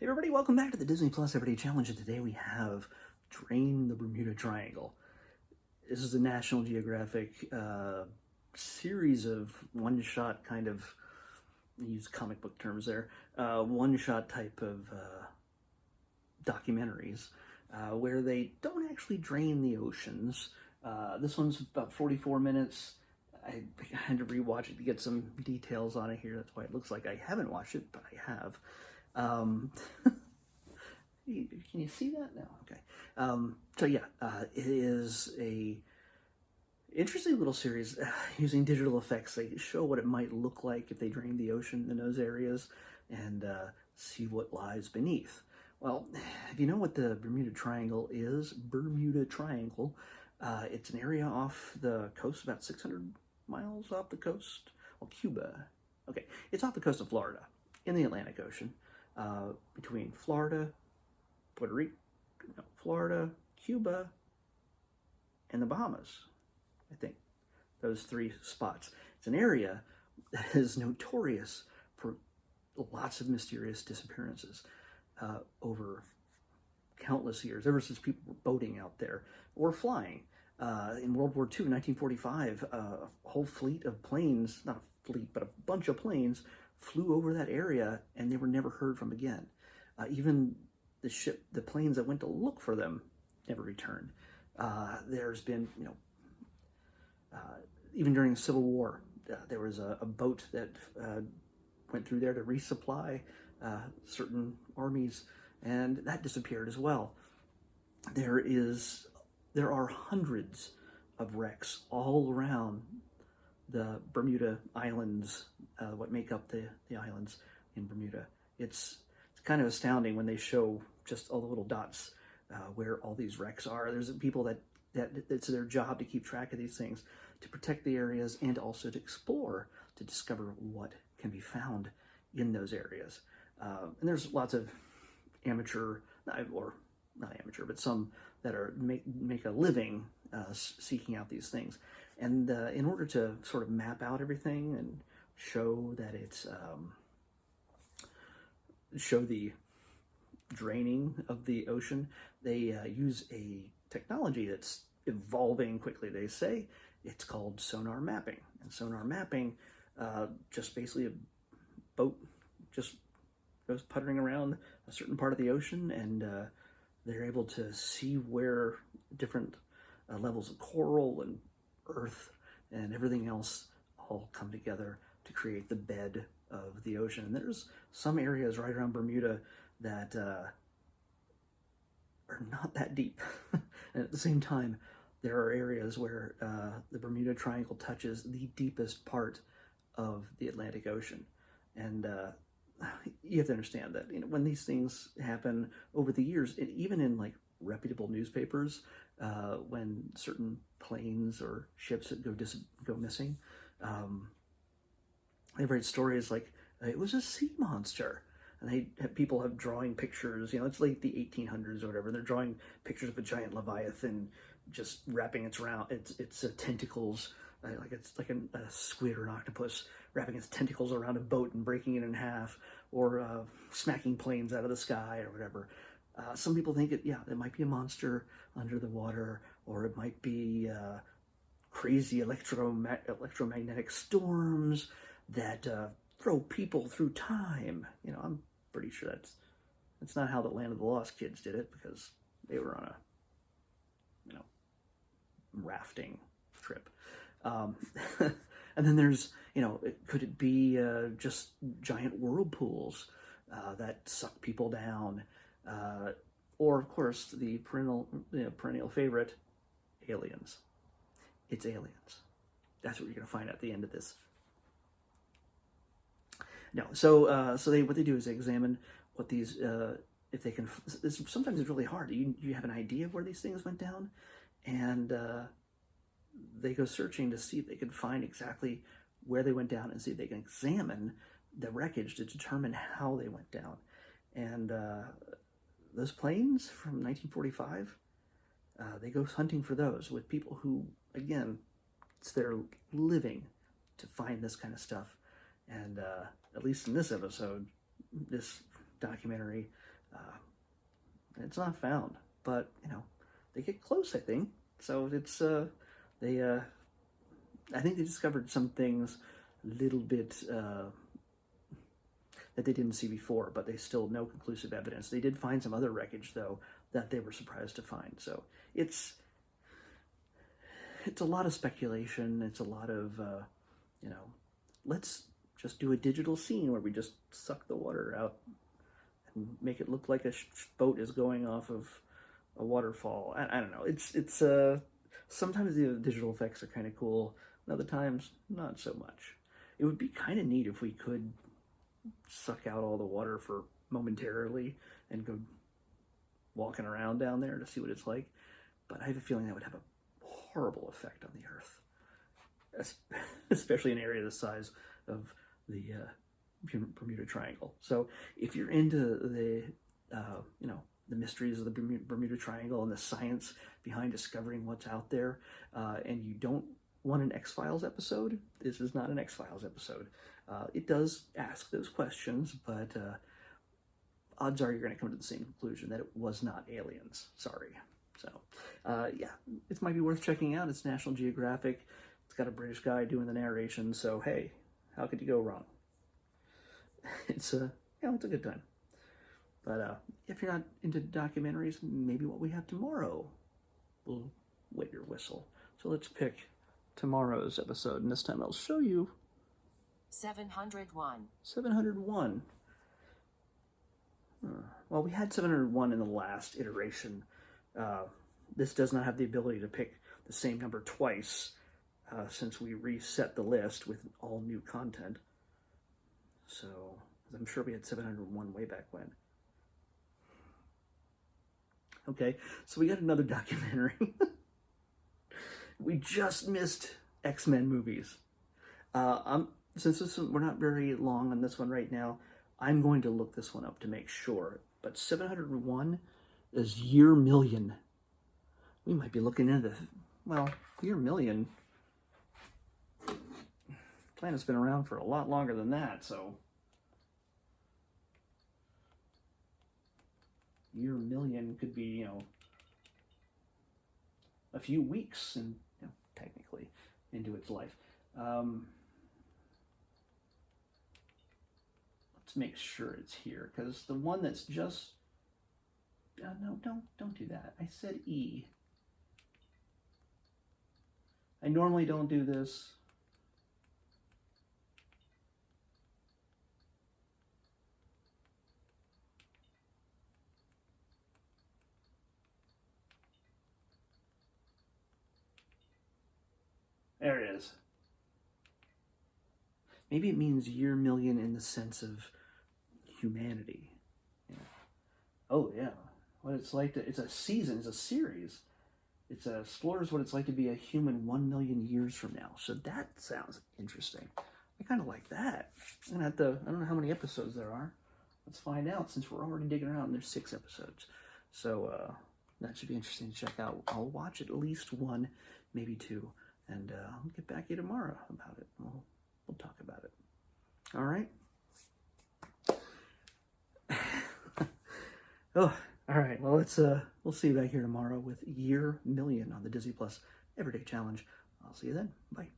Hey everybody, welcome back to the Disney Plus Everyday Challenge, and today we have Drain the Bermuda Triangle. This is a National Geographic series of one-shot kind of, use comic book terms there, one-shot type of documentaries where they don't actually drain the oceans. This one's about 44 minutes. I had to rewatch it to get some details on it here. That's why it looks like I haven't watched it, but I have. Can you see that? No. Okay. So yeah, it is a interesting little series using digital effects. They show what it might look like if they drained the ocean in those areas and see what lies beneath. Well, if you know what the Bermuda Triangle is, it's an area off the coast, about 600 miles off the coast. Well, Cuba. Okay, it's off the coast of Florida in the Atlantic Ocean, between Florida, Puerto Rico, Florida, Cuba, and the Bahamas. I think those three spots. It's an area that is notorious for lots of mysterious disappearances over countless years, ever since people were boating out there or flying. In World War II, 1945, a whole fleet of planes, not a fleet, but a bunch of planes, flew over that area and they were never heard from again. Even the planes that went to look for them never returned. There's been, even during the Civil War, there was a boat that went through there to resupply certain armies, and that disappeared as well. There are hundreds of wrecks all around the Bermuda Islands, what make up the islands in Bermuda. It's kind of astounding when they show just all the little dots where all these wrecks are. There's people that it's their job to keep track of these things, to protect the areas, and also to explore, to discover what can be found in those areas. And there's lots of amateur, or not amateur, but some that are make a living seeking out these things. And in order to sort of map out everything and show that it's show the draining of the ocean, they use a technology that's evolving quickly. They say it's called sonar mapping. And sonar mapping, just basically a boat just goes puttering around a certain part of the ocean, and they're able to see where different levels of coral and earth and everything else all come together to create the bed of the ocean. And there's some areas right around Bermuda that are not that deep. And at the same time, there are areas where the Bermuda Triangle touches the deepest part of the Atlantic Ocean. And you have to understand that when these things happen over the years, even in like reputable newspapers, when certain planes or ships that go missing, they write stories like it was a sea monster, and people have drawing pictures. It's like the 1800s or whatever. They're drawing pictures of a giant leviathan just wrapping its tentacles, like it's like a squid or an octopus wrapping its tentacles around a boat and breaking it in half, or smacking planes out of the sky or whatever. Some people think it might be a monster under the water, or it might be crazy electromagnetic storms that throw people through time. I'm pretty sure that's not how the Land of the Lost kids did it, because they were on a rafting trip. And then there's, could it be just giant whirlpools that suck people down? Or, of course, the perennial favorite, aliens. It's aliens. That's what you're going to find at the end of this. No, so what they do is they examine what these, if they can. Sometimes it's really hard. You have an idea of where these things went down, and they go searching to see if they can find exactly where they went down, and see if they can examine the wreckage to determine how they went down. And those planes from 1945, they go hunting for those with people who, again, it's their living to find this kind of stuff. And at least in this episode, this documentary. It's not found, but they get close, I think. So it's I think they discovered some things a little bit that they didn't see before, but they still no conclusive evidence. They did find some other wreckage, though, that they were surprised to find. So it's a lot of speculation. It's a lot of, let's just do a digital scene where we just suck the water out and make it look like a boat is going off of a waterfall. I don't know. It's sometimes the digital effects are kind of cool, and other times not so much. It would be kind of neat if we could suck out all the water for momentarily and go walking around down there to see what it's like. But I have a feeling that would have a horrible effect on the Earth, especially an area the size of the Bermuda Triangle. So if you're into the the mysteries of the Bermuda Triangle and the science behind discovering what's out there, and you don't want an X-Files episode, this is not an X-Files episode. It does ask those questions, but odds are you're going to come to the same conclusion, that it was not aliens. Sorry. So, yeah, it might be worth checking out. It's National Geographic. It's got a British guy doing the narration, so hey, how could you go wrong? It's it's a good time. But if you're not into documentaries, maybe what we have tomorrow will wet your whistle. So let's pick tomorrow's episode, and this time I'll show you 701. 701. Well, we had 701 in the last iteration. This does not have the ability to pick the same number twice, since we reset the list with all new content. So, I'm sure we had 701 way back when. Okay, so we got another documentary. We just missed X-Men movies. Since we're not very long on this one right now, I'm going to look this one up to make sure. But 701 is year million. We might be looking into, year million. Planet's been around for a lot longer than that, so. Year million could be, a few weeks, and technically, into its life. Let's make sure it's here, because the one that's just... no, don't do that. I said E. I normally don't do this. There it is. Maybe it means year million in the sense of humanity. Yeah. Oh, yeah. What it's like to... It's a season. It's a series. It explores what it's like to be a human 1 million years from now. So that sounds interesting. I kind of like that. I'm gonna have to... I don't know how many episodes there are. Let's find out, since we're already digging around. There's 6 episodes. So that should be interesting to check out. I'll watch at least 1, maybe 2. And I'll get back to you tomorrow about it. We'll talk about it. All right? Oh, all right. Well, we'll see you back here tomorrow with Year Million on the Disney Plus Everyday Challenge. I'll see you then. Bye.